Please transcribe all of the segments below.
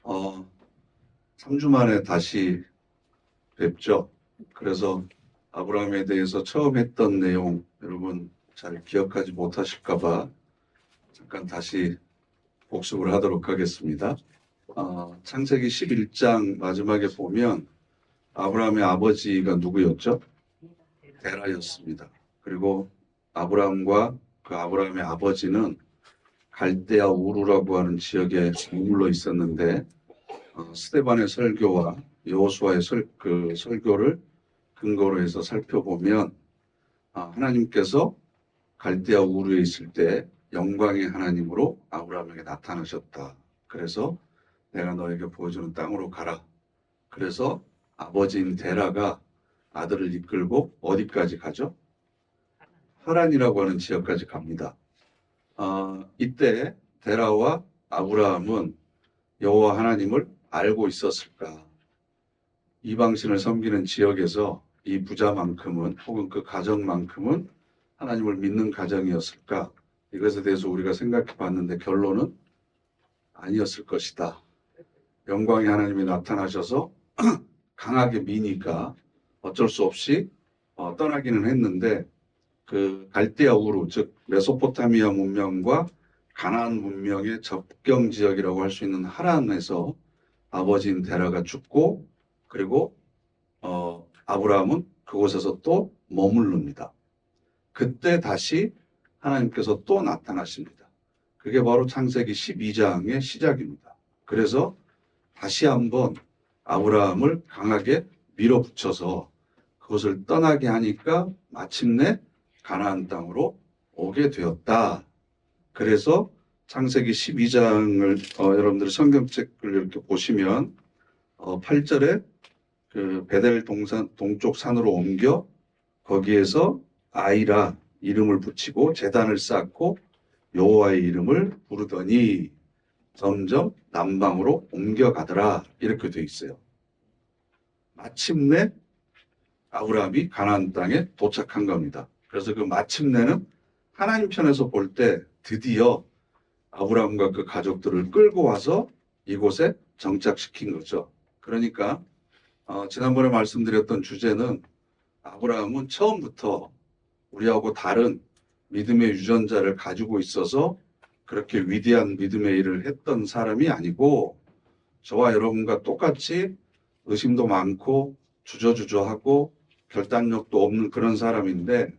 어, 3주 만에 다시 뵙죠. 그래서 아브라함에 대해서 처음 했던 내용 여러분 잘 기억하지 못하실까봐 잠깐 다시 복습을 하도록 하겠습니다. 창세기 11장 마지막에 보면 아브라함의 아버지가 누구였죠? 데라였습니다. 그리고 아브라함과 그 아브라함의 아버지는 갈대아 우르라고 하는 지역에 머물러 있었는데 스데반의 설교와 여호수아의 설교를 근거로 해서 살펴보면 하나님께서 갈대아 우르에 있을 때 영광의 하나님으로 아브라함에게 나타나셨다. 그래서 내가 너에게 보여주는 땅으로 가라. 그래서 아버지인 데라가 아들을 이끌고 어디까지 가죠? 하란이라고 하는 지역까지 갑니다. 이때 데라와 아브라함은 여호와 하나님을 알고 있었을까? 이방신을 섬기는 지역에서 이 부자만큼은 혹은 그 가정만큼은 하나님을 믿는 가정이었을까? 이것에 대해서 우리가 생각해 봤는데 결론은 아니었을 것이다. 영광의 하나님이 나타나셔서 강하게 미니까 어쩔 수 없이 떠나기는 했는데 그 갈대아 우르 즉 메소포타미아 문명과 가나안 문명의 접경 지역이라고 할 수 있는 하란에서 아버지인 데라가 죽고 그리고 아브라함은 그곳에서 또 머무릅니다. 그때 다시 하나님께서 또 나타나십니다. 그게 바로 창세기 12장의 시작입니다. 그래서 다시 한번 아브라함을 강하게 밀어붙여서 그것을 떠나게 하니까 마침내 가나안 땅으로 오게 되었다. 그래서 창세기 12장을 여러분들 성경책을 이렇게 보시면 8절에 그 베델 동쪽 산으로 옮겨 거기에서 아이라 이름을 붙이고 제단을 쌓고 여호와의 이름을 부르더니 점점 남방으로 옮겨가더라 이렇게 돼 있어요. 마침내 아브라함이 가나안 땅에 도착한 겁니다. 그래서 그 마침내는 하나님 편에서 볼 때 드디어 아브라함과 그 가족들을 끌고 와서 이곳에 정착시킨 거죠. 그러니까 지난번에 말씀드렸던 주제는 아브라함은 처음부터 우리하고 다른 믿음의 유전자를 가지고 있어서 그렇게 위대한 믿음의 일을 했던 사람이 아니고 저와 여러분과 똑같이 의심도 많고 주저주저하고 결단력도 없는 그런 사람인데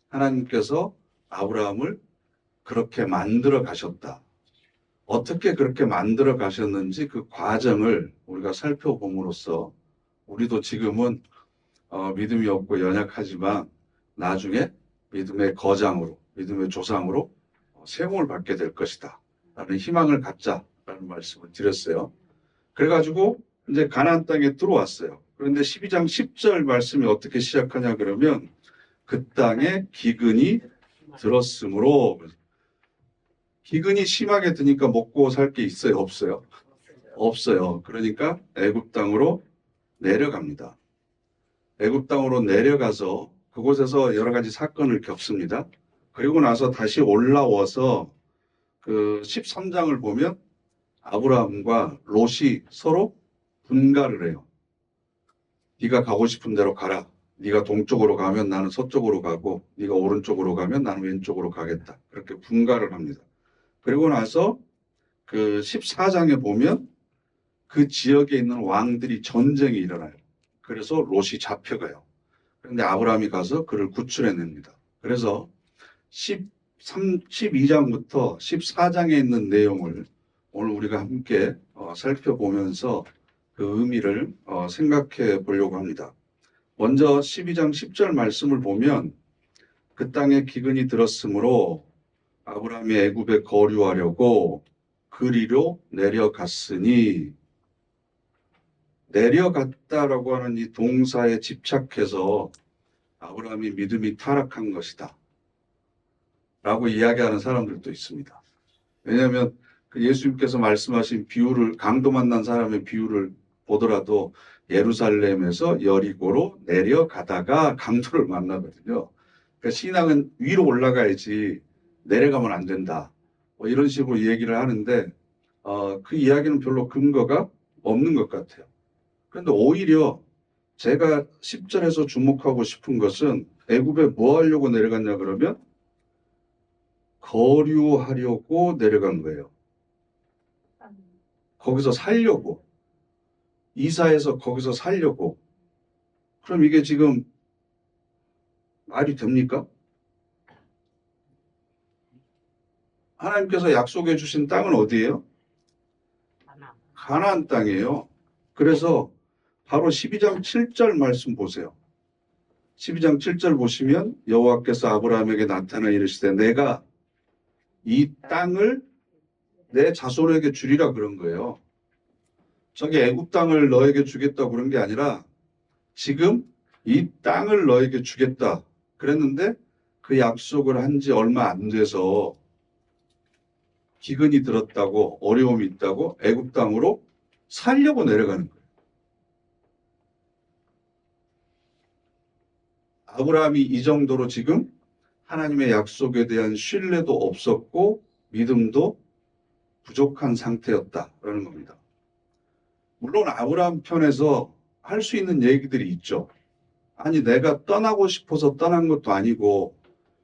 하나님께서 아브라함을 그렇게 만들어 가셨다. 어떻게 그렇게 만들어 가셨는지 그 과정을 우리가 살펴봄으로써 우리도 지금은 믿음이 없고 연약하지만 나중에 믿음의 거장으로, 믿음의 조상으로 세움을 받게 될 것이다. 라는 희망을 갖자라는 말씀을 드렸어요. 그래가지고 이제 가나안 땅에 들어왔어요. 그런데 12장 10절 말씀이 어떻게 시작하냐 그러면 그 땅에 기근이 들었으므로 기근이 심하게 드니까 먹고 살 게 있어요? 없어요? 없어요. 그러니까 애굽 땅으로 내려갑니다. 애굽 땅으로 내려가서 그곳에서 여러 가지 사건을 겪습니다. 그리고 나서 다시 올라와서 그 13장을 보면 아브라함과 롯이 서로 분가를 해요. 네가 가고 싶은 대로 가라. 네가 동쪽으로 가면 나는 서쪽으로 가고 네가 오른쪽으로 가면 나는 왼쪽으로 가겠다. 그렇게 분가를 합니다. 그리고 나서 그 14장에 보면 그 지역에 있는 왕들이 전쟁이 일어나요. 그래서 롯이 잡혀가요. 그런데 아브라함이 가서 그를 구출해냅니다. 그래서 12장부터 14장에 있는 내용을 오늘 우리가 함께 살펴보면서 그 의미를 생각해 보려고 합니다. 먼저 12장 10절 말씀을 보면 그 땅에 기근이 들었으므로 아브라함이 애굽에 거류하려고 그리로 내려갔으니 내려갔다라고 하는 이 동사에 집착해서 아브라함이 믿음이 타락한 것이다 라고 이야기하는 사람들도 있습니다. 왜냐하면 그 예수님께서 말씀하신 비유를 강도 만난 사람의 비유를 보더라도 예루살렘에서 여리고로 내려가다가 강도를 만나거든요. 그러니까 신앙은 위로 올라가야지 내려가면 안 된다. 뭐 이런 식으로 얘기를 하는데 그 이야기는 별로 근거가 없는 것 같아요. 그런데 오히려 제가 10절에서 주목하고 싶은 것은 애굽에 뭐 하려고 내려갔냐 그러면 거류하려고 내려간 거예요. 거기서 살려고. 이사해서 거기서 살려고. 그럼 이게 지금 말이 됩니까? 하나님께서 약속해 주신 땅은 어디예요? 가나안 땅이에요. 그래서 바로 12장 7절 말씀 보세요. 12장 7절 보시면 여호와께서 아브라함에게 나타나 이르시되 내가 이 땅을 내 자손에게 주리라 그런 거예요. 저기 애굽 땅을 너에게 주겠다 그런 게 아니라 지금 이 땅을 너에게 주겠다 그랬는데 그 약속을 한 지 얼마 안 돼서 기근이 들었다고 어려움이 있다고 애굽 땅으로 살려고 내려가는 거예요. 아브라함이 이 정도로 지금 하나님의 약속에 대한 신뢰도 없었고 믿음도 부족한 상태였다라는 겁니다. 물론 아브라함 편에서 할 수 있는 얘기들이 있죠. 아니 내가 떠나고 싶어서 떠난 것도 아니고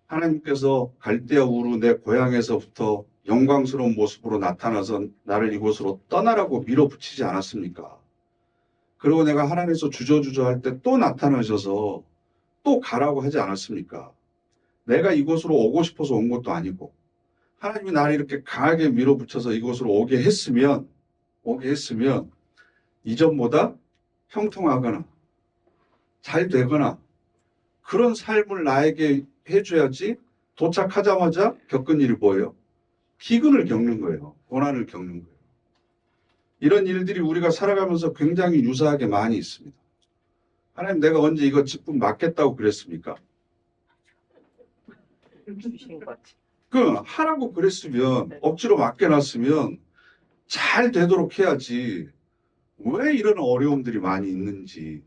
하나님께서 갈대아 우르 내 고향에서부터 영광스러운 모습으로 나타나서 나를 이곳으로 떠나라고 밀어붙이지 않았습니까? 그리고 내가 하나님께서 주저주저 할 때 또 나타나셔서 또 가라고 하지 않았습니까? 내가 이곳으로 오고 싶어서 온 것도 아니고 하나님이 나를 이렇게 강하게 밀어붙여서 이곳으로 오게 했으면 이전보다 형통하거나 잘 되거나 그런 삶을 나에게 해줘야지 도착하자마자 겪은 일이 뭐예요? 기근을 겪는 거예요. 고난을 겪는 거예요. 이런 일들이 우리가 살아가면서 굉장히 유사하게 많이 있습니다. 하나님 내가 언제 이거 직분 맡겠다고 그랬습니까? 주신 거지. 하라고 그랬으면 억지로 맡겨놨으면 잘 되도록 해야지 왜 이런 어려움들이 많이 있는지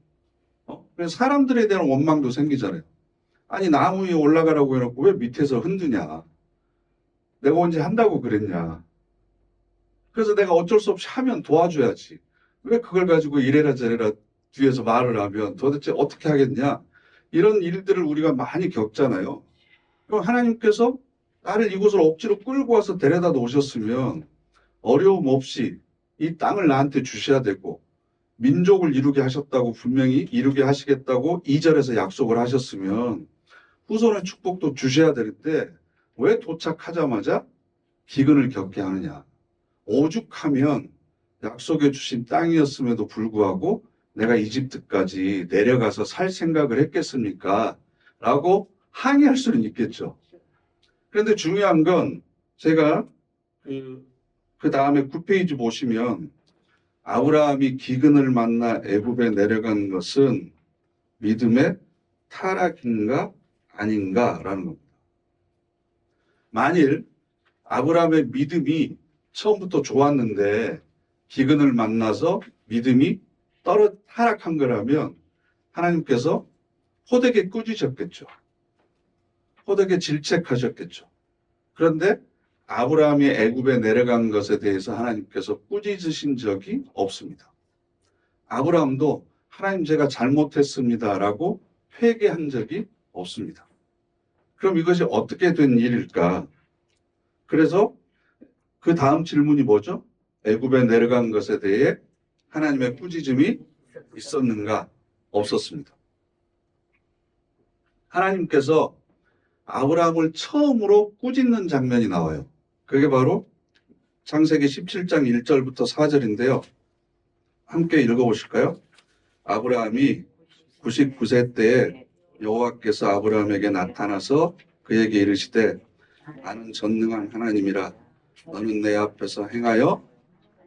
그래서 사람들에 대한 원망도 생기잖아요. 아니 나무 위에 올라가라고 해놓고 왜 밑에서 흔드냐 내가 언제 한다고 그랬냐 그래서 내가 어쩔 수 없이 하면 도와줘야지 왜 그걸 가지고 이래라 저래라 뒤에서 말을 하면 도대체 어떻게 하겠냐 이런 일들을 우리가 많이 겪잖아요. 그럼 하나님께서 나를 이곳으로 억지로 끌고 와서 데려다 놓으셨으면 어려움 없이 이 땅을 나한테 주셔야 되고 민족을 이루게 하셨다고 분명히 이루게 하시겠다고 2절에서 약속을 하셨으면 후손의 축복도 주셔야 되는데 왜 도착하자마자 기근을 겪게 하느냐. 오죽하면 약속해 주신 땅이었음에도 불구하고 내가 이집트까지 내려가서 살 생각을 했겠습니까? 라고 항의할 수는 있겠죠. 그런데 중요한 건 제가 그 다음에 9페이지 보시면 아브라함이 기근을 만나 애굽에 내려간 것은 믿음의 타락인가 아닌가라는 겁니다. 만일 아브라함의 믿음이 처음부터 좋았는데 기근을 만나서 믿음이 타락한 거라면 하나님께서 호되게 꾸짖으셨겠죠. 호되게 질책하셨겠죠. 그런데 아브라함이 애굽에 내려간 것에 대해서 하나님께서 꾸짖으신 적이 없습니다. 아브라함도 하나님 제가 잘못했습니다라고 회개한 적이 없습니다. 그럼 이것이 어떻게 된 일일까? 그래서 그 다음 질문이 뭐죠? 애굽에 내려간 것에 대해 하나님의 꾸짖음이 있었는가? 없었습니다. 하나님께서 아브라함을 처음으로 꾸짖는 장면이 나와요. 그게 바로 창세기 17장 1절부터 4절인데요. 함께 읽어보실까요? 아브라함이 99세 때에 여호와께서 아브라함에게 나타나서 그에게 이르시되 나는 전능한 하나님이라 너는 내 앞에서 행하여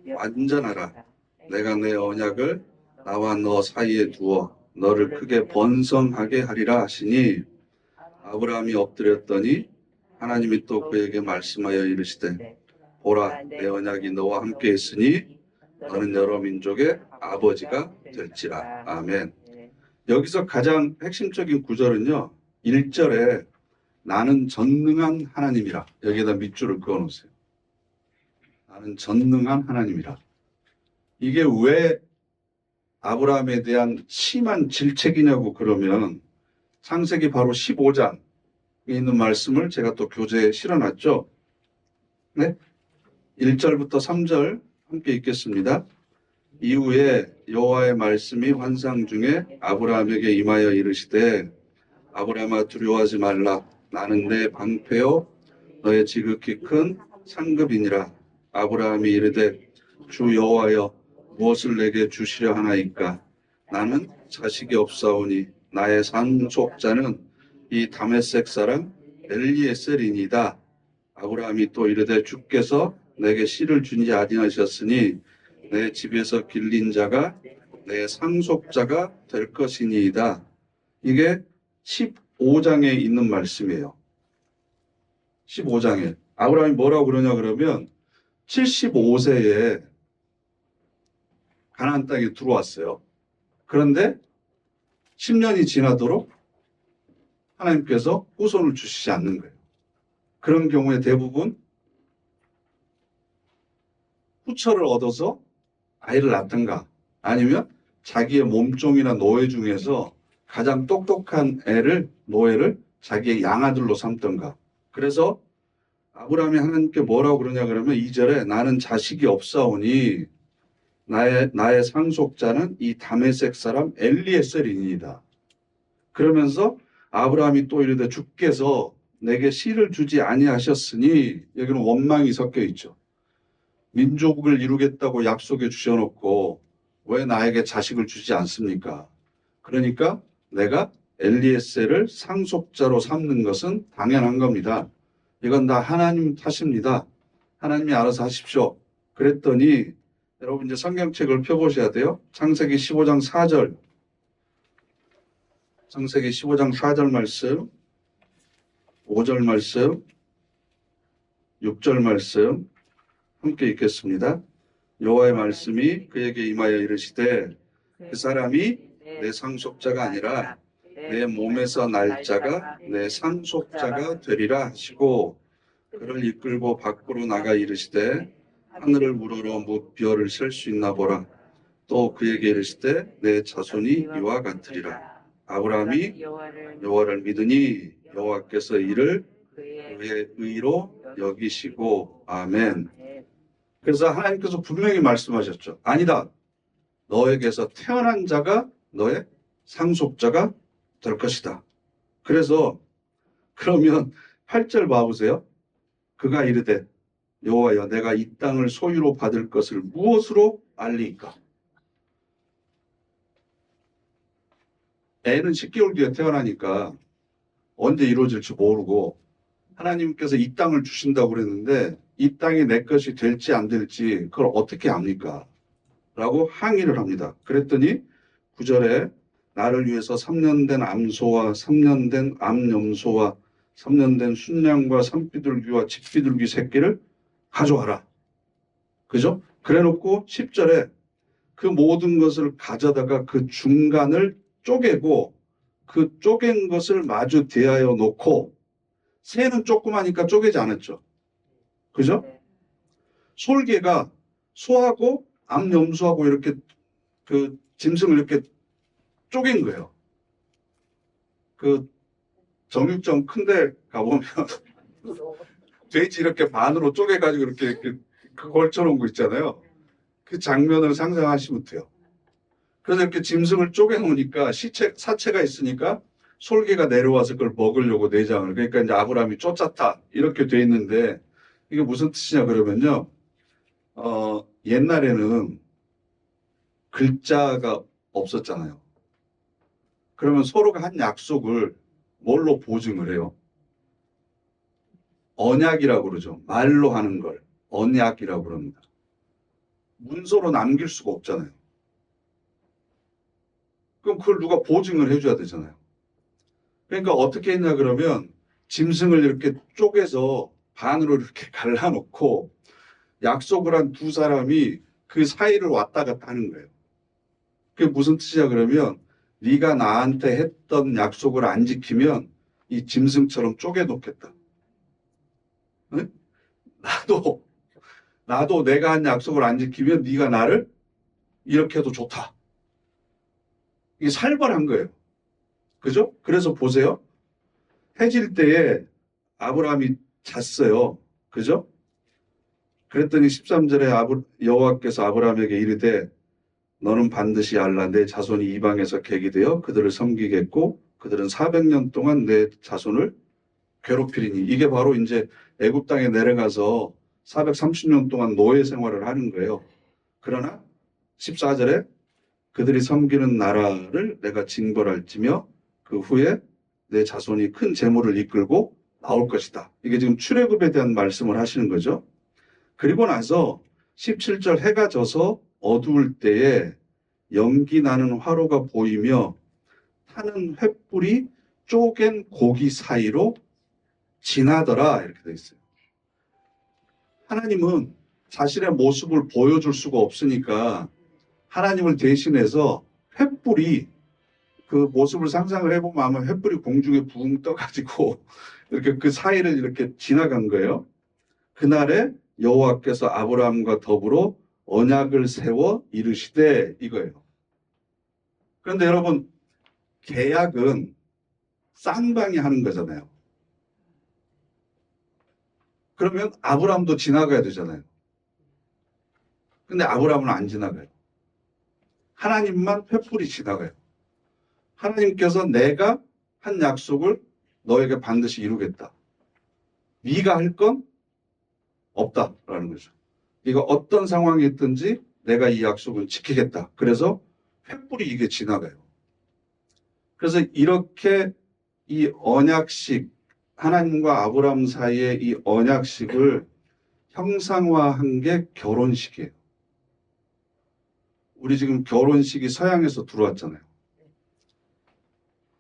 완전하라. 내가 내 언약을 나와 너 사이에 두어 너를 크게 번성하게 하리라 하시니 아브라함이 엎드렸더니 하나님이 또 그에게 말씀하여 이르시되 보라 내 언약이 너와 함께 있으니 너는 여러 민족의 아버지가 될지라. 아멘. 여기서 가장 핵심적인 구절은요. 1절에 나는 전능한 하나님이라 여기에다 밑줄을 그어놓으세요. 나는 전능한 하나님이라. 이게 왜 아브라함에 대한 심한 질책이냐고 그러면 창세기 바로 15장에 있는 말씀을 제가 또 교재에 실어놨죠. 네? 1절부터 3절 함께 읽겠습니다. 이후에 여호와의 말씀이 환상 중에 아브라함에게 임하여 이르시되 아브라함아 두려워하지 말라. 나는 내 방패요 너의 지극히 큰 상급이니라. 아브라함이 이르되 주 여호와여 무엇을 내게 주시려 하나이까. 나는 자식이 없사오니 나의 상속자는 이 다메섹 사람 엘리에셀이니이다. 아브라함이 또 이르되 주께서 내게 씨를 주지 아니하셨으니 내 집에서 길린 자가 내 상속자가 될 것이니이다. 이게 15장에 있는 말씀이에요. 15장에. 아브라함이 뭐라고 그러냐 그러면 75세에 가나안 땅에 들어왔어요. 그런데 10년이 지나도록 하나님께서 후손을 주시지 않는 거예요. 그런 경우에 대부분 후처를 얻어서 아이를 낳든가 아니면 자기의 몸종이나 노예 중에서 가장 똑똑한 노예를 자기의 양아들로 삼든가. 그래서 아브라함이 하나님께 뭐라고 그러냐 그러면 2절에 나는 자식이 없사오니 나의 상속자는 이 다메섹 사람 엘리에셀이니이다. 그러면서 아브라함이 또 이르되 주께서 내게 씨를 주지 아니하셨으니 여기는 원망이 섞여 있죠. 민족을 이루겠다고 약속해 주셔놓고 왜 나에게 자식을 주지 않습니까? 그러니까 내가 엘리에셀을 상속자로 삼는 것은 당연한 겁니다. 이건 다 하나님 탓입니다. 하나님이 알아서 하십시오. 그랬더니 여러분 이제 성경책을 펴보셔야 돼요. 창세기 15장 4절. 창세기 15장 4절 말씀, 5절 말씀, 6절 말씀 함께 읽겠습니다. 여호와의 말씀이 그에게 임하여 이르시되 그 사람이 내 상속자가 아니라 내 몸에서 날 자가 내 상속자가 되리라 하시고 그를 이끌고 밖으로 나가 이르시되 하늘을 우러러 무별을 셀 수 있나 보라. 또 그에게 이르시되 내 자손이 이와 같으리라. 아브라함이 여호와를 믿으니 여호와께서 이를 그의 의로 여기시고 아멘. 그래서 하나님께서 분명히 말씀하셨죠. 아니다. 너에게서 태어난 자가 너의 상속자가 될 것이다. 그래서 그러면 8절 봐보세요. 그가 이르되 여호와여 내가 이 땅을 소유로 받을 것을 무엇으로 알리까? 애는 10개월 뒤에 태어나니까 언제 이루어질지 모르고 하나님께서 이 땅을 주신다고 그랬는데 이 땅이 내 것이 될지 안 될지 그걸 어떻게 압니까? 라고 항의를 합니다. 그랬더니 9절에 나를 위해서 3년 된 암소와 3년 된 암염소와 3년 된 순양과 산비둘기와 집비둘기 새끼를 가져와라. 그죠? 그래 놓고 10절에 그 모든 것을 가져다가 그 중간을 쪼개고 그 쪼갠 것을 마주 대하여 놓고 새는 조그마니까 쪼개지 않았죠. 그죠? 솔개가 소하고 암염소하고 이렇게 그 짐승을 이렇게 쪼갠 거예요. 그 정육점 큰데 가보면 돼지 이렇게 반으로 쪼개가지고 이렇게 걸쳐놓은 거 있잖아요. 그 장면을 상상하시면 돼요. 그래서 이렇게 짐승을 쪼개놓으니까 사체가 있으니까 솔개가 내려와서 그걸 먹으려고 내장을. 그러니까 이제 아브라함이 쫓았다. 이렇게 돼 있는데 이게 무슨 뜻이냐 그러면요. 옛날에는 글자가 없었잖아요. 그러면 서로가 한 약속을 뭘로 보증을 해요? 언약이라고 그러죠. 말로 하는 걸 언약이라고 그럽니다. 문서로 남길 수가 없잖아요. 그럼 그걸 누가 보증을 해줘야 되잖아요. 그러니까 어떻게 했냐 그러면 짐승을 이렇게 쪼개서 반으로 이렇게 갈라놓고 약속을 한 두 사람이 그 사이를 왔다 갔다 하는 거예요. 그게 무슨 뜻이냐 그러면 네가 나한테 했던 약속을 안 지키면 이 짐승처럼 쪼개놓겠다. 네? 나도 내가 한 약속을 안 지키면 네가 나를 이렇게 해도 좋다. 이게 살벌한 거예요. 그죠? 그래서 보세요. 해질 때에 아브라함이 잤어요. 그죠? 그랬더니 13절에 여호와께서 아브라함에게 이르되 너는 반드시 알라 내 자손이 이방에서 객이 되어 그들을 섬기겠고 그들은 400년 동안 내 자손을 괴롭히리니 이게 바로 이제 애굽 땅에 내려가서 430년 동안 노예 생활을 하는 거예요. 그러나 14절에 그들이 섬기는 나라를 내가 징벌할지며 그 후에 내 자손이 큰 재물을 이끌고 나올 것이다. 이게 지금 출애굽에 대한 말씀을 하시는 거죠. 그리고 나서 17절 해가 져서 어두울 때에 연기 나는 화로가 보이며 타는 횃불이 쪼갠 고기 사이로 지나더라 이렇게 되어 있어요. 하나님은 자신의 모습을 보여줄 수가 없으니까 하나님을 대신해서 횃불이 그 모습을 상상을 해보면 아마 횃불이 공중에 붕 떠가지고 이렇게 그 사이를 이렇게 지나간 거예요. 그날에 여호와께서 아브라함과 더불어 언약을 세워 이르시되 이거예요. 그런데 여러분 계약은 쌍방이 하는 거잖아요. 그러면 아브라함도 지나가야 되잖아요. 근데 아브라함은 안 지나가요. 하나님만 횃불이 지나가요. 하나님께서 내가 한 약속을 너에게 반드시 이루겠다. 네가 할 건 없다라는 거죠. 네가 어떤 상황이 있든지 내가 이 약속을 지키겠다. 그래서 횃불이 이게 지나가요. 그래서 이렇게 이 언약식, 하나님과 아브라함 사이의 이 언약식을 형상화한 게 결혼식이에요. 우리 지금 결혼식이 서양에서 들어왔잖아요.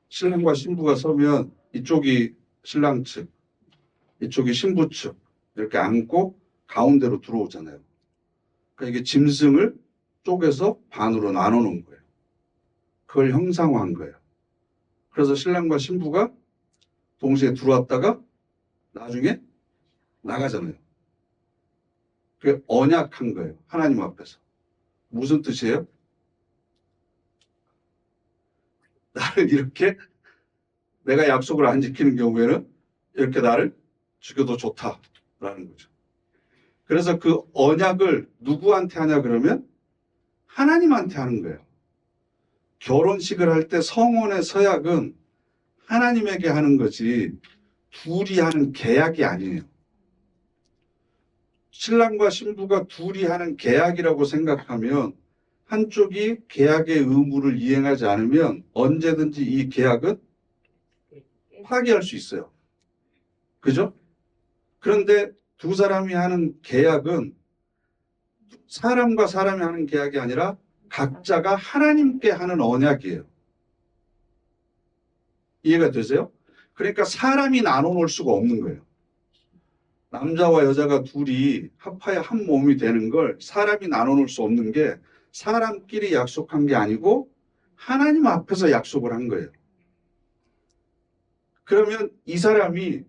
신랑과 신부가 서면 이쪽이 신랑 측, 이쪽이 신부 측 이렇게 앉고 가운데로 들어오잖아요. 그러니까 이게 짐승을 쪼개서 반으로 나눠 놓은 거예요. 그걸 형상화한 거예요. 그래서 신랑과 신부가 동시에 들어왔다가 나중에 나가잖아요. 그게 언약한 거예요. 하나님 앞에서. 무슨 뜻이에요? 나를 이렇게 내가 약속을 안 지키는 경우에는 이렇게 나를 죽여도 좋다라는 거죠. 그래서 그 언약을 누구한테 하냐 그러면 하나님한테 하는 거예요. 결혼식을 할 때 성혼의 서약은 하나님에게 하는 거지 둘이 하는 계약이 아니에요. 신랑과 신부가 둘이 하는 계약이라고 생각하면 한쪽이 계약의 의무를 이행하지 않으면 언제든지 이 계약은 파기할 수 있어요. 그죠? 그런데 두 사람이 하는 계약은 사람과 사람이 하는 계약이 아니라 각자가 하나님께 하는 언약이에요. 이해가 되세요? 그러니까 사람이 나눠 놓을 수가 없는 거예요. 남자와 여자가 둘이 합하여 한 몸이 되는 걸 사람이 나눠 놓을 수 없는 게 사람끼리 약속한 게 아니고 하나님 앞에서 약속을 한 거예요. 그러면 이 사람이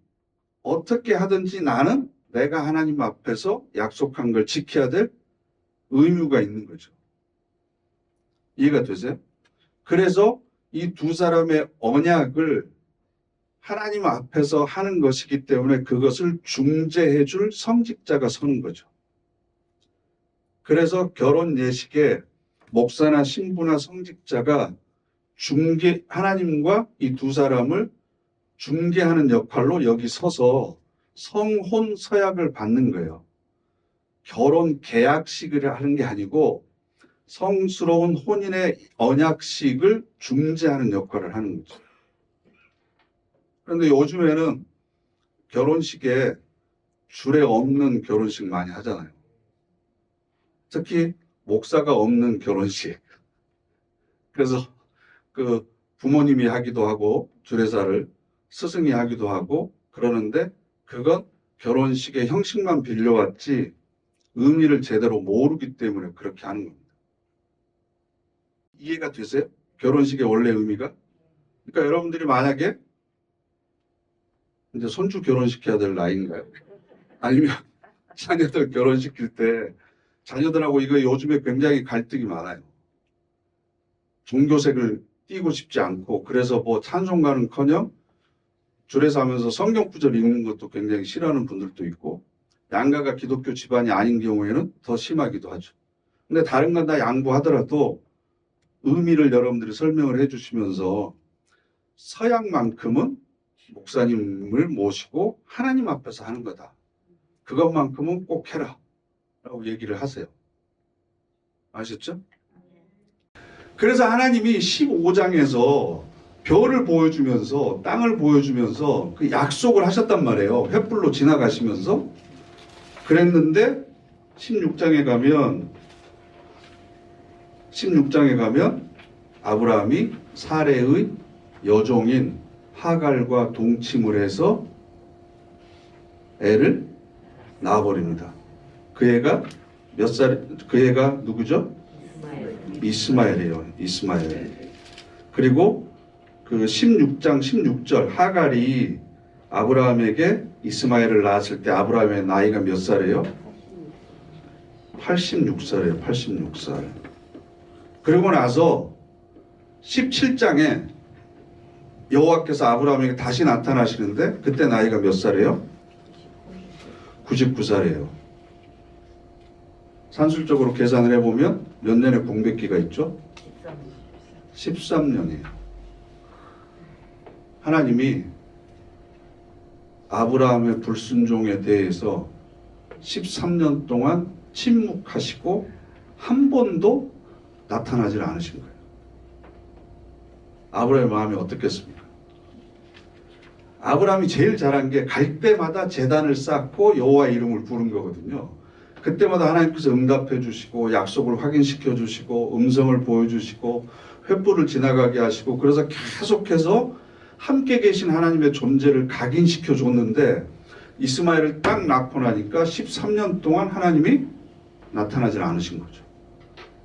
어떻게 하든지 나는 내가 하나님 앞에서 약속한 걸 지켜야 될 의무가 있는 거죠. 이해가 되세요? 그래서 이 두 사람의 언약을 하나님 앞에서 하는 것이기 때문에 그것을 중재해 줄 성직자가 서는 거죠. 그래서 결혼 예식에 목사나 신부나 성직자가 하나님과 이 두 사람을 중개하는 역할로 여기 서서 성혼 서약을 받는 거예요. 결혼 계약식을 하는 게 아니고 성스러운 혼인의 언약식을 중재하는 역할을 하는 거죠. 그런데 요즘에는 결혼식에 주례 없는 결혼식 많이 하잖아요. 특히 목사가 없는 결혼식. 그래서 그 부모님이 하기도 하고 주례사를 스승이 하기도 하고 그러는데 그건 결혼식의 형식만 빌려왔지 의미를 제대로 모르기 때문에 그렇게 하는 겁니다. 이해가 되세요? 결혼식의 원래 의미가? 그러니까 여러분들이 만약에 이제 손주 결혼시켜야 될 나이인가요? 아니면 자녀들 결혼시킬 때 자녀들하고 이거 요즘에 굉장히 갈등이 많아요. 종교색을 띠고 싶지 않고 그래서 뭐 찬송가는커녕 줄에서 하면서 성경 구절 읽는 것도 굉장히 싫어하는 분들도 있고 양가가 기독교 집안이 아닌 경우에는 더 심하기도 하죠. 근데 다른 건 다 양보하더라도 의미를 여러분들이 설명을 해주시면서 서양만큼은 목사님을 모시고 하나님 앞에서 하는 거다. 그것만큼은 꼭 해라. 라고 얘기를 하세요. 아셨죠? 그래서 하나님이 15장에서 별을 보여주면서 땅을 보여주면서 그 약속을 하셨단 말이에요. 횃불로 지나가시면서. 그랬는데 16장에 가면 아브라함이 사레의 여종인 하갈과 동침을 해서 애를 낳아버립니다. 그 애가 그 애가 누구죠? 이스마엘이에요. 이스마엘. 그리고 그 16장 16절 하갈이 아브라함에게 이스마엘을 낳았을 때 아브라함의 나이가 몇 살이에요? 86살이에요. 86살. 그리고 나서 17장에 여호와께서 아브라함에게 다시 나타나시는데 그때 나이가 몇 살이에요? 99살이에요. 산술적으로 계산을 해보면 몇 년의 공백기가 있죠? 13년이에요. 하나님이 아브라함의 불순종에 대해서 13년 동안 침묵하시고 한 번도 나타나질 않으신 거예요. 아브라함의 마음이 어떻겠습니까? 아브라함이 제일 잘한 게 갈 때마다 제단을 쌓고 여호와 이름을 부른 거거든요. 그때마다 하나님께서 응답해 주시고 약속을 확인시켜 주시고 음성을 보여주시고 횃불을 지나가게 하시고 그래서 계속해서 함께 계신 하나님의 존재를 각인시켜 줬는데 이스마엘을 딱 낳고 나니까 13년 동안 하나님이 나타나질 않으신 거죠.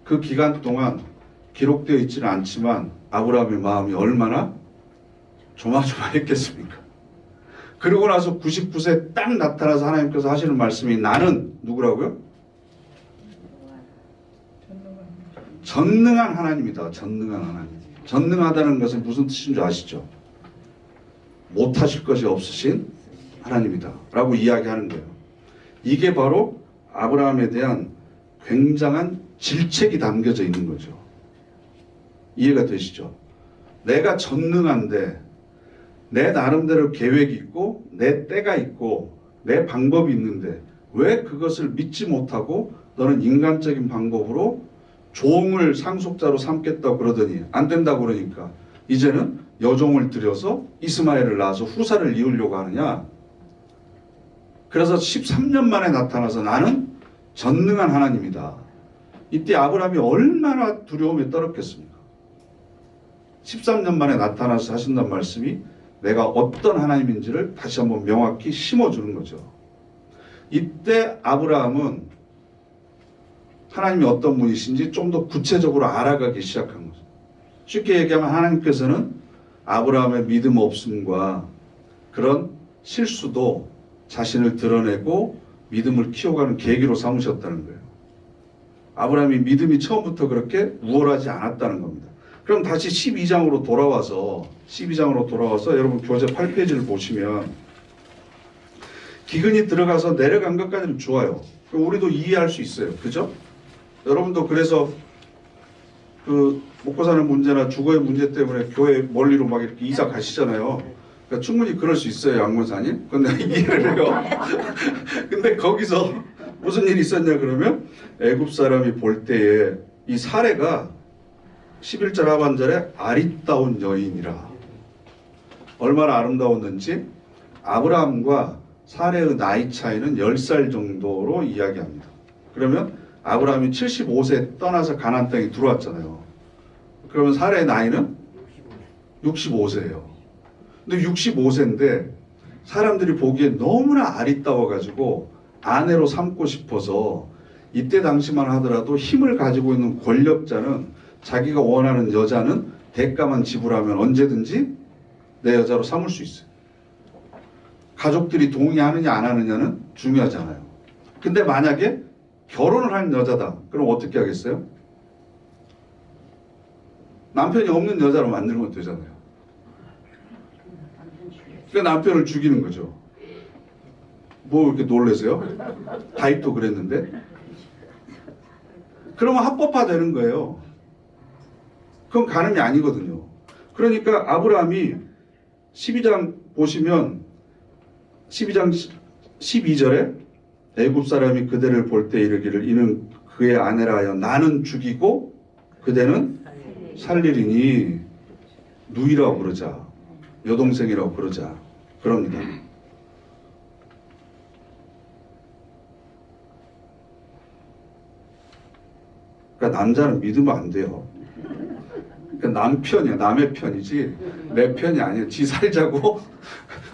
그 기간 동안 기록되어 있지는 않지만 아브라함의 마음이 얼마나 조마조마했겠습니까? 그러고 나서 99세 딱 나타나서 하나님께서 하시는 말씀이 나는 누구라고요? 전능한 하나님이다. 전능한 하나님. 전능하다는 것은 무슨 뜻인 줄 아시죠? 못하실 것이 없으신 하나님이다 라고 이야기하는 거예요. 이게 바로 아브라함에 대한 굉장한 질책이 담겨져 있는 거죠. 이해가 되시죠? 내가 전능한데 내 나름대로 계획이 있고 내 때가 있고 내 방법이 있는데 왜 그것을 믿지 못하고 너는 인간적인 방법으로 종을 상속자로 삼겠다고 그러더니 안 된다고 그러니까 이제는 여종을 들여서 이스마엘을 낳아서 후사를 이으려고 하느냐. 그래서 13년 만에 나타나서 나는 전능한 하나님이다. 이때 아브라함이 얼마나 두려움에 떨었겠습니까? 13년 만에 나타나서 하신다는 말씀이 내가 어떤 하나님인지를 다시 한번 명확히 심어주는 거죠. 이때 아브라함은 하나님이 어떤 분이신지 좀 더 구체적으로 알아가기 시작한 거죠. 쉽게 얘기하면 하나님께서는 아브라함의 믿음 없음과 그런 실수도 자신을 드러내고 믿음을 키워가는 계기로 삼으셨다는 거예요. 아브라함이 믿음이 처음부터 그렇게 우월하지 않았다는 겁니다. 그럼 다시 12장으로 돌아와서 여러분 교재 8페이지를 보시면 기근이 들어가서 내려간 것까지는 좋아요. 우리도 이해할 수 있어요. 그죠? 여러분도 그래서 그 먹고 사는 문제나 주거의 문제 때문에 교회 멀리로 막 이렇게 이사 가시잖아요. 그러니까 충분히 그럴 수 있어요, 양문사님. 근데 이해를 해요. 근데 거기서 무슨 일이 있었냐 그러면 애굽 사람이 볼 때에 이 사례가 11절 하반절에 아리따운 여인이라 얼마나 아름다웠는지 아브라함과 사례의 나이 차이는 10살 정도로 이야기합니다. 그러면 아브라함이 75세 떠나서 가나안 땅에 들어왔잖아요. 그러면 사례의 나이는 65세예요. 근데 65세인데 사람들이 보기에 너무나 아리따워가지고 아내로 삼고 싶어서 이때 당시만 하더라도 힘을 가지고 있는 권력자는 자기가 원하는 여자는 대가만 지불하면 언제든지 내 여자로 삼을 수 있어요. 가족들이 동의하느냐 안 하느냐는 중요하잖아요. 근데 만약에 결혼을 한 여자다. 그럼 어떻게 하겠어요? 남편이 없는 여자로 만들면 되잖아요. 그러니까 남편을 죽이는 거죠. 뭐 이렇게 놀라세요? 다윗도 그랬는데. 그러면 합법화 되는 거예요. 그건 간음이 아니거든요. 그러니까 아브라함이 12장 보시면 12장 12절에 애굽 사람이 그대를 볼 때 이르기를 이는 그의 아내라 하여 나는 죽이고 그대는 살리리니 누이라고 그러자, 여동생이라고 그러자 그럽니다. 그러니까 남자는 믿으면 안 돼요. 그러니까 남편이야, 남의 편이지 내 편이 아니야. 지 살자고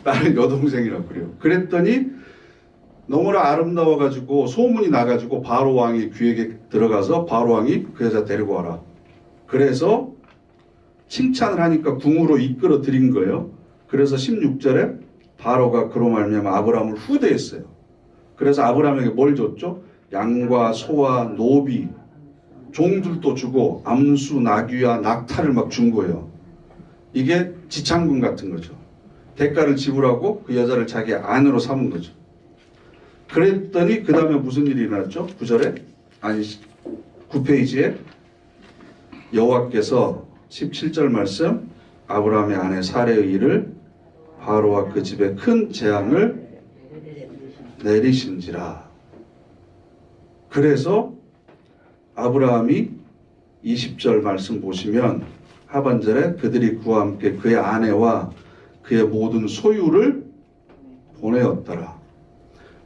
나는 여동생이라고 그래요. 그랬더니 너무나 아름다워가지고 소문이 나가지고 바로 왕이 귀에게 들어가서 바로 왕이 그 여자 데리고 와라. 그래서 칭찬을 하니까 궁으로 이끌어 들인 거예요. 그래서 16절에 바로가 그로 말미암아 아브라함을 후대했어요. 그래서 아브라함에게 뭘 줬죠? 양과 소와 노비, 종들도 주고 암수, 나귀와 낙타를 막 준 거예요. 이게 지창금 같은 거죠. 대가를 지불하고 그 여자를 자기 아내로 삼은 거죠. 그랬더니 그 다음에 무슨 일이 일어났죠? 9절에? 아니 9페이지에 여호와께서 17절 말씀 아브라함의 아내 사레의 일을 바로와 그 집에 큰 재앙을 내리신지라. 그래서 아브라함이 20절 말씀 보시면 하반절에 그들이 그와 함께 그의 아내와 그의 모든 소유를 보내었더라.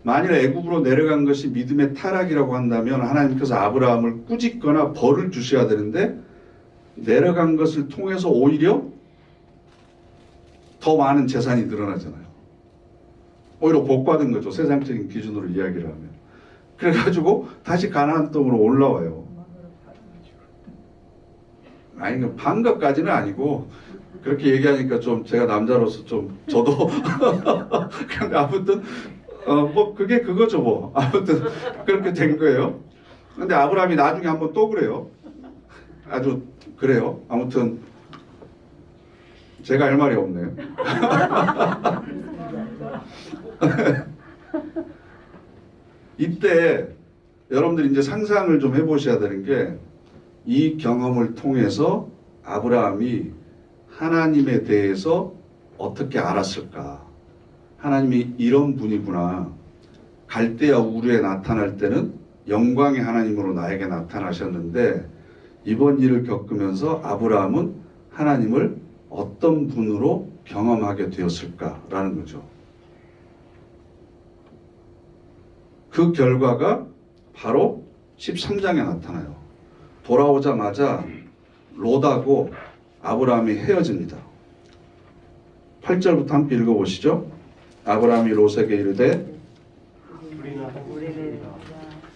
만일 애굽으로 내려간 것이 믿음의 타락이라고 한다면 하나님께서 아브라함을 꾸짖거나 벌을 주셔야 되는데 내려간 것을 통해서 오히려 더 많은 재산이 늘어나잖아요. 오히려 복받은 거죠. 세상적인 기준으로 이야기를 하면. 그래가지고 다시 가나안 땅으로 올라와요. 아니 반갑까지는 아니고 그렇게 얘기하니까 좀 제가 남자로서 좀 저도 근데 아무튼 뭐 그게 그거죠 뭐. 아무튼 그렇게 된 거예요. 근데 아브라함이 나중에 한번 또 그래요. 아주 그래요. 아무튼 제가 할 말이 없네요. 이때 여러분들이 이제 상상을 좀 해보셔야 되는 게 이 경험을 통해서 아브라함이 하나님에 대해서 어떻게 알았을까? 하나님이 이런 분이구나. 갈대아 우르에 나타날 때는 영광의 하나님으로 나에게 나타나셨는데 이번 일을 겪으면서 아브라함은 하나님을 어떤 분으로 경험하게 되었을까라는 거죠. 그 결과가 바로 13장에 나타나요. 돌아오자마자 롯하고 아브라함이 헤어집니다. 8절부터 함께 읽어보시죠. 아브라함이 롯에게 이르되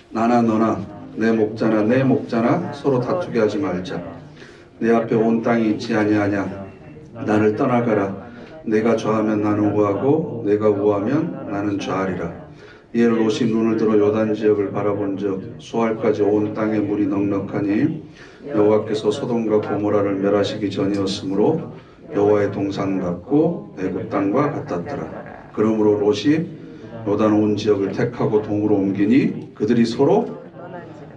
나나 너나 내 목자나 내 목자나 서로 다투게 하지 말자. 내 앞에 온 땅이 있지 아니하냐. 나를 떠나가라. 내가 좌하면 나는 우하고 내가 우하면 나는 좌하리라. 이에 롯이 눈을 들어 요단 지역을 바라본즉 소알까지 온 땅에 물이 넉넉하니 여호와께서 소돔과 고모라를 멸하시기 전이었으므로 여호와의 동산 같고 애굽 땅과 같았더라. 그러므로 롯이 요단 온 지역을 택하고 동으로 옮기니 그들이 서로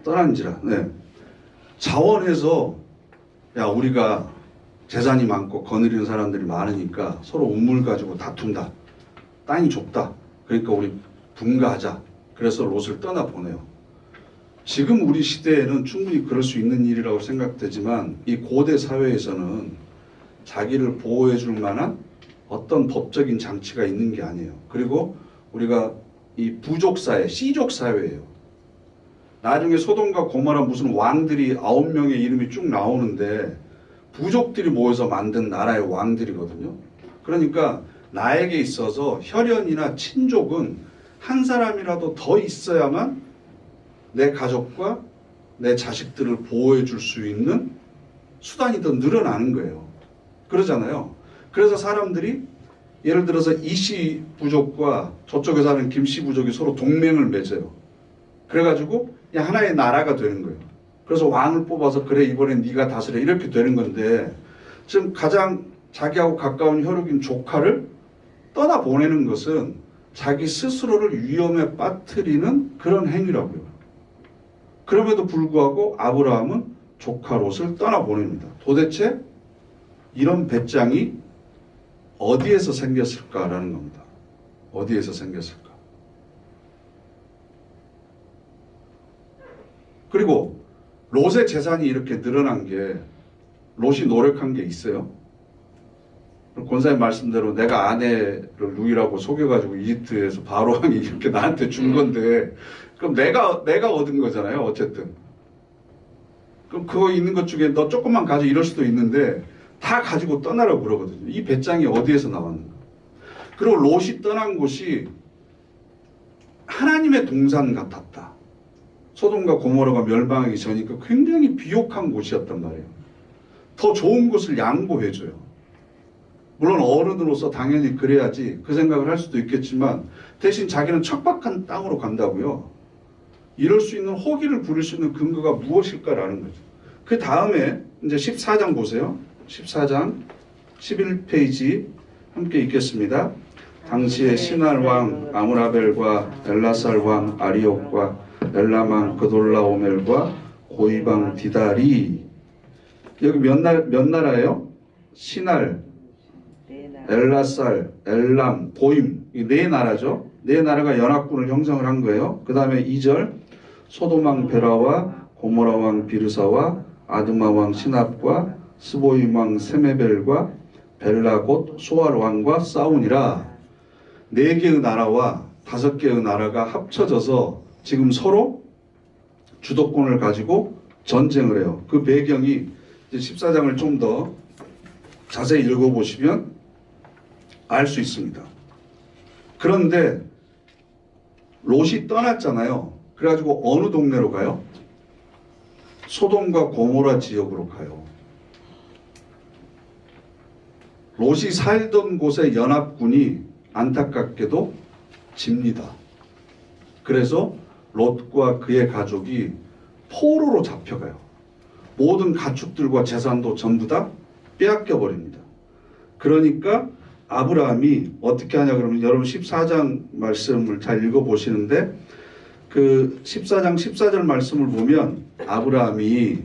떠난지라. 네. 자원해서 야 우리가 재산이 많고 거느리는 사람들이 많으니까 서로 우물 가지고 다툰다. 땅이 좁다. 그러니까 우리 분가하자. 그래서 롯을 떠나보내요. 지금 우리 시대에는 충분히 그럴 수 있는 일이라고 생각되지만 이 고대 사회에서는 자기를 보호해 줄 만한 어떤 법적인 장치가 있는 게 아니에요. 그리고 우리가 이 부족 사회, 씨족 사회예요. 나중에 소돔과 고모라 무슨 왕들이 9명의 이름이 쭉 나오는데 부족들이 모여서 만든 나라의 왕들이거든요. 그러니까 나에게 있어서 혈연이나 친족은 한 사람이라도 더 있어야만 내 가족과 내 자식들을 보호해 줄 수 있는 수단이 더 늘어나는 거예요. 그러잖아요. 그래서 사람들이 예를 들어서 이씨 부족과 저쪽에 사는 김씨 부족이 서로 동맹을 맺어요. 그래가지고 하나의 나라가 되는 거예요. 그래서 왕을 뽑아서 그래 이번엔 네가 다스려 이렇게 되는 건데 지금 가장 자기하고 가까운 혈육인 조카를 떠나보내는 것은 자기 스스로를 위험에 빠뜨리는 그런 행위라고요. 그럼에도 불구하고 아브라함은 조카 롯을 떠나보냅니다. 도대체 이런 배짱이 어디에서 생겼을까라는 겁니다. 어디에서 생겼을까? 그리고 롯의 재산이 이렇게 늘어난 게 롯이 노력한 게 있어요? 권사님 말씀대로 내가 아내를 루이라고 속여가지고 이집트에서 바로 왕이 이렇게 나한테 준 건데 그럼 내가 얻은 거잖아요. 어쨌든. 그럼 그거 있는 것 중에 너 조금만 가져 이럴 수도 있는데 다 가지고 떠나라고 그러거든요. 이 배짱이 어디에서 나왔는가? 그리고 롯이 떠난 곳이 하나님의 동산 같았다. 소돔과 고모라가 멸망하기 전이니까 굉장히 비옥한 곳이었단 말이에요. 더 좋은 곳을 양보해줘요. 물론 어른으로서 당연히 그래야지 그 생각을 할 수도 있겠지만 대신 자기는 척박한 땅으로 간다고요. 이럴 수 있는 호기를 부릴 수 있는 근거가 무엇일까라는 거죠. 그 다음에 이제 14장 보세요. 14장 11페이지 함께 읽겠습니다. 당시에 시날 왕 아므라벨과 엘라살 왕 아리옥과 엘람 왕 그돌라오멜과 고이방 디달이 여기 몇 나라예요? 시날, 엘라살, 엘람, 고임 이 네 나라죠. 네 나라가 연합군을 형성을 한 거예요. 그 다음에 2절 소돔 왕 베라와 고모라 왕 비르사와 아드마 왕 시납과 스보임 왕 세메벨과 벨라 곧 소알 왕과 싸우니라. 4개의 나라와 5개의 나라가 합쳐져서 지금 서로 주도권을 가지고 전쟁을 해요. 그 배경이 14장을 좀 더 자세히 읽어보시면 알 수 있습니다. 그런데 롯이 떠났잖아요. 그래가지고 어느 동네로 가요? 소돔과 고모라 지역으로 가요. 롯이 살던 곳의 연합군이 안타깝게도 집니다. 그래서 롯과 그의 가족이 포로로 잡혀가요. 모든 가축들과 재산도 전부 다 빼앗겨 버립니다. 그러니까 아브라함이 어떻게 하냐 그러면 여러분 14장 말씀을 잘 읽어보시는데 그 14장 14절 말씀을 보면 아브라함이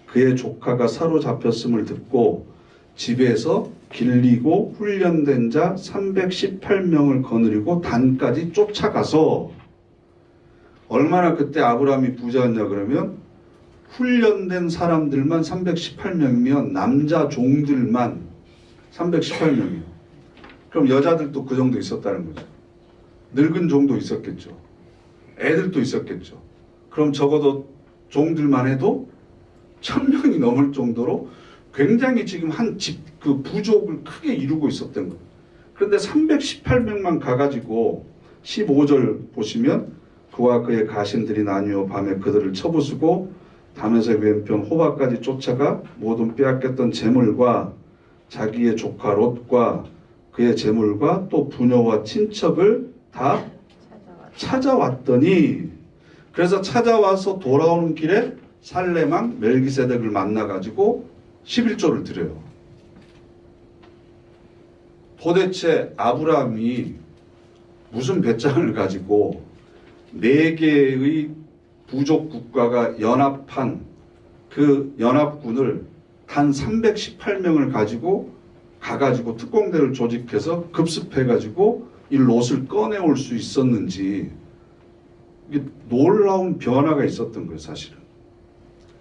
그의 조카가 사로잡혔음을 듣고 집에서 길리고 훈련된 자 318명을 거느리고 단까지 쫓아가서 얼마나 그때 아브라함이 부자였냐 그러면 훈련된 사람들만 318명이면 남자 종들만 318명이에요. 그럼 여자들도 그 정도 있었다는 거죠. 늙은 종도 있었겠죠. 애들도 있었겠죠. 그럼 적어도 종들만 해도 1000명이 넘을 정도로 굉장히 지금 한 집, 그 부족을 크게 이루고 있었던 거예요. 그런데 318명만 가가지고 15절 보시면 그와 그의 가신들이 나뉘어 밤에 그들을 쳐부수고 다메섹 왼편 호바까지 쫓아가 모든 빼앗겼던 재물과 자기의 조카 롯과 그의 재물과 또 부녀와 친척을 다 찾아왔더니 그래서 찾아와서 돌아오는 길에 살레망 멜기세덱을 만나가지고 11조를 드려요. 도대체 아브라함이 무슨 배짱을 가지고 4개의 부족 국가가 연합한 그 연합군을 단 318명을 가지고 가가지고 특공대를 조직해서 급습해가지고 이 롯을 꺼내올 수 있었는지 이게 놀라운 변화가 있었던 거예요, 사실은.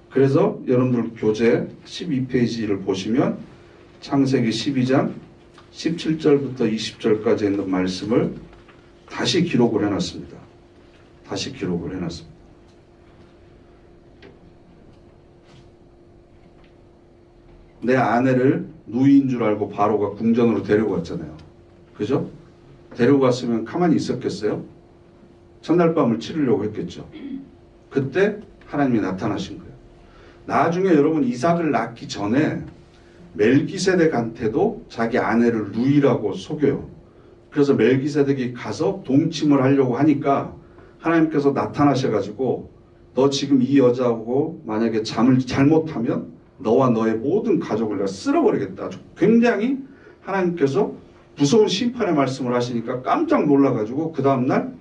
그래서 여러분들 교재 12페이지를 보시면 창세기 12장 17절부터 20절까지 있는 말씀을 다시 기록을 해놨습니다. 다시 기록을 해놨습니다. 내 아내를 누이인 줄 알고 바로가 궁전으로 데리고 왔잖아요. 그죠? 데리고 갔으면 가만히 있었겠어요? 첫날 밤을 치르려고 했겠죠. 그때 하나님이 나타나신 거예요. 나중에 여러분 이삭을 낳기 전에 멜기세덱한테도 자기 아내를 누이라고 속여요. 그래서 멜기세덱이 가서 동침을 하려고 하니까 하나님께서 나타나셔가지고 너 지금 이 여자하고 만약에 잠을 잘못하면 너와 너의 모든 가족을 내가 쓸어버리겠다. 굉장히 하나님께서 무서운 심판의 말씀을 하시니까 깜짝 놀라가지고 그 다음날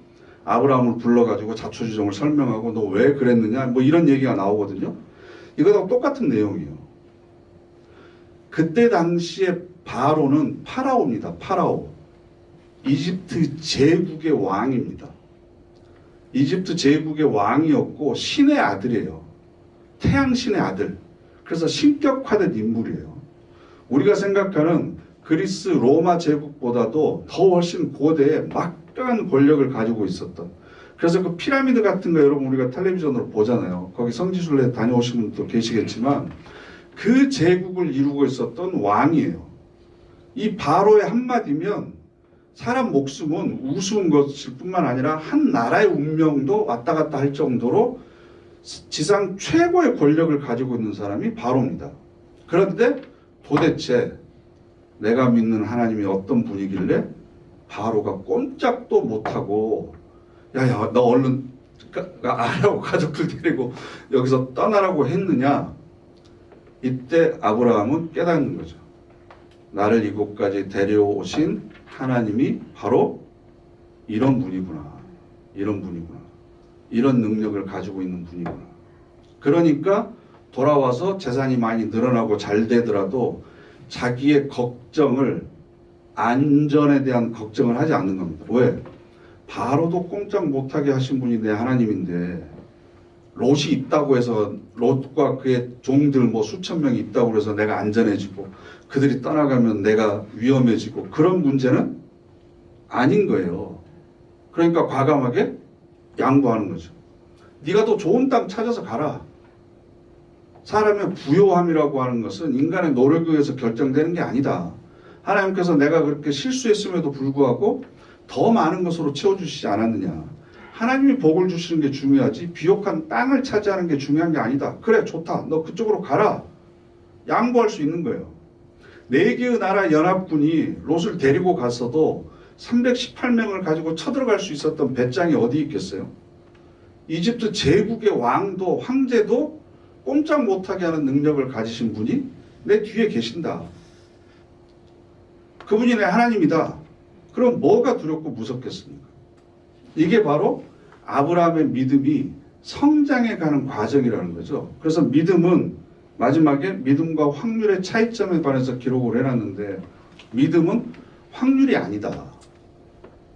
아브라함을 불러가지고 자초지종을 설명하고 너 왜 그랬느냐 뭐 이런 얘기가 나오거든요. 이거하고 똑같은 내용이에요. 그때 당시에 바로는 파라오입니다. 파라오. 이집트 제국의 왕입니다. 이집트 제국의 왕이었고 신의 아들이에요. 태양신의 아들. 그래서 신격화된 인물이에요. 우리가 생각하는 그리스 로마 제국보다도 더 훨씬 고대에 막강한 권력을 가지고 있었던. 그래서 그 피라미드 같은 거 여러분 우리가 텔레비전으로 보잖아요. 거기 성지순례 다녀오신 분도 계시겠지만 그 제국을 이루고 있었던 왕이에요. 이 바로의 한마디면 사람 목숨은 우스운 것일 뿐만 아니라 한 나라의 운명도 왔다 갔다 할 정도로 지상 최고의 권력을 가지고 있는 사람이 바로입니다. 그런데 도대체 내가 믿는 하나님이 어떤 분이길래 바로가 꼼짝도 못하고 야야 너 얼른 아라고 가족들 데리고 여기서 떠나라고 했느냐. 이때 아브라함은 깨닫는 거죠. 나를 이곳까지 데려오신 하나님이 바로 이런 분이구나. 이런 분이구나. 이런 능력을 가지고 있는 분이구나. 그러니까 돌아와서 재산이 많이 늘어나고 잘 되더라도 자기의 걱정을 안전에 대한 걱정을 하지 않는 겁니다. 왜? 바로도 꼼짝 못하게 하신 분이 내 하나님인데 롯이 있다고 해서 롯과 그의 종들 뭐 수천 명이 있다고 해서 내가 안전해지고 그들이 떠나가면 내가 위험해지고 그런 문제는 아닌 거예요. 그러니까 과감하게 양보하는 거죠. 네가 더 좋은 땅 찾아서 가라. 사람의 부요함이라고 하는 것은 인간의 노력에 의해서 결정되는 게 아니다. 하나님께서 내가 그렇게 실수했음에도 불구하고 더 많은 것으로 채워주시지 않았느냐. 하나님이 복을 주시는 게 중요하지 비옥한 땅을 차지하는 게 중요한 게 아니다. 그래 좋다. 너 그쪽으로 가라. 양보할 수 있는 거예요. 4개의 나라 연합군이 롯을 데리고 갔어도 318명을 가지고 쳐들어갈 수 있었던 배짱이 어디 있겠어요? 이집트 제국의 왕도 황제도 꼼짝 못하게 하는 능력을 가지신 분이 내 뒤에 계신다. 그분이 내 하나님이다. 그럼 뭐가 두렵고 무섭겠습니까? 이게 바로 아브라함의 믿음이 성장해 가는 과정이라는 거죠. 그래서 믿음은 마지막에 믿음과 확률의 차이점에 관해서 기록을 해놨는데 믿음은 확률이 아니다.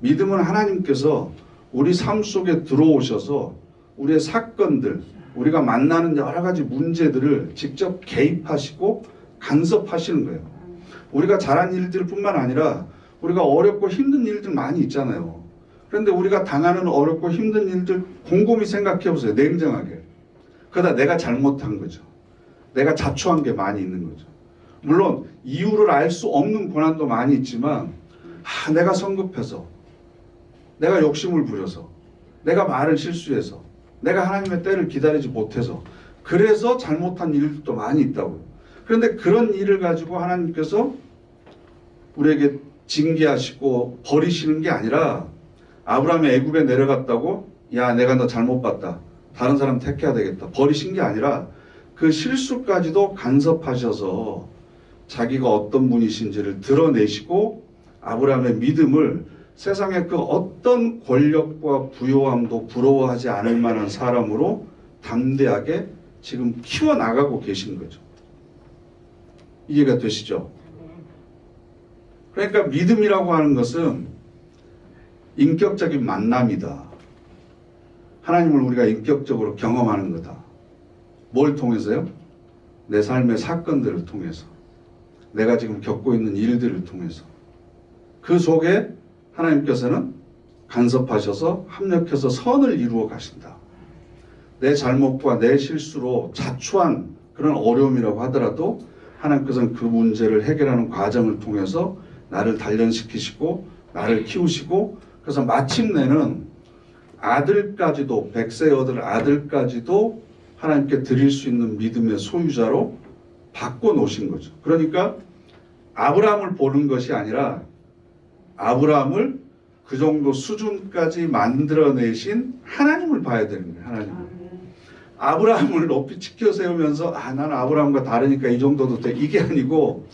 믿음은 하나님께서 우리 삶 속에 들어오셔서 우리의 사건들, 우리가 만나는 여러 가지 문제들을 직접 개입하시고 간섭하시는 거예요. 우리가 잘한 일들 뿐만 아니라 우리가 어렵고 힘든 일들 많이 있잖아요. 그런데 우리가 당하는 어렵고 힘든 일들 곰곰이 생각해 보세요. 냉정하게. 그러다 내가 잘못한 거죠. 내가 자초한 게 많이 있는 거죠. 물론 이유를 알 수 없는 고난도 많이 있지만 내가 성급해서 내가 욕심을 부려서 내가 말을 실수해서 내가 하나님의 때를 기다리지 못해서 그래서 잘못한 일들도 많이 있다고요. 그런데 그런 일을 가지고 하나님께서 우리에게 징계하시고 버리시는 게 아니라 아브라함이 애굽에 내려갔다고 야 내가 너 잘못 봤다. 다른 사람 택해야 되겠다. 버리신 게 아니라 그 실수까지도 간섭하셔서 자기가 어떤 분이신지를 드러내시고 아브라함의 믿음을 세상의 그 어떤 권력과 부요함도 부러워하지 않을 만한 사람으로 담대하게 지금 키워나가고 계신 거죠. 이해가 되시죠? 그러니까 믿음이라고 하는 것은 인격적인 만남이다. 하나님을 우리가 인격적으로 경험하는 거다. 뭘 통해서요? 내 삶의 사건들을 통해서. 내가 지금 겪고 있는 일들을 통해서. 그 속에 하나님께서는 간섭하셔서 합력해서 선을 이루어 가신다. 내 잘못과 내 실수로 자초한 그런 어려움이라고 하더라도 하나님께서는 그 문제를 해결하는 과정을 통해서 나를 단련시키시고 나를 키우시고 그래서 마침내는 아들까지도 100세 얻을 아들까지도 하나님께 드릴 수 있는 믿음의 소유자로 바꿔놓으신 거죠. 그러니까 아브라함을 보는 것이 아니라 아브라함을 그 정도 수준까지 만들어내신 하나님을 봐야 되는 거예요. 하나님을. 아브라함을 높이 치켜 세우면서 나는 아브라함과 다르니까 이 정도도 돼. 이게 아니고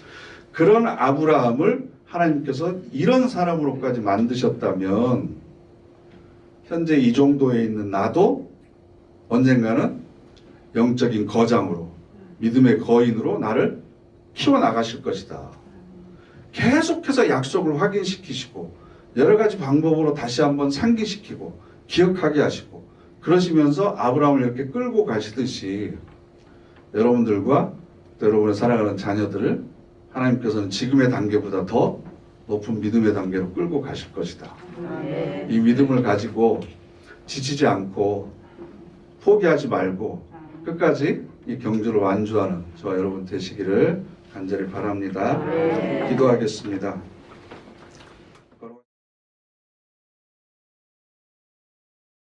그런 아브라함을 하나님께서 이런 사람으로까지 만드셨다면 현재 이 정도에 있는 나도 언젠가는 영적인 거장으로 믿음의 거인으로 나를 키워나가실 것이다. 계속해서 약속을 확인시키시고 여러 가지 방법으로 다시 한번 상기시키고 기억하게 하시고 그러시면서 아브라함을 이렇게 끌고 가시듯이 여러분들과 또 여러분의 사랑하는 자녀들을 하나님께서는 지금의 단계보다 더 높은 믿음의 단계로 끌고 가실 것이다. 이 믿음을 가지고 지치지 않고 포기하지 말고 끝까지 이 경주를 완주하는 저와 여러분 되시기를 간절히 바랍니다. 기도하겠습니다.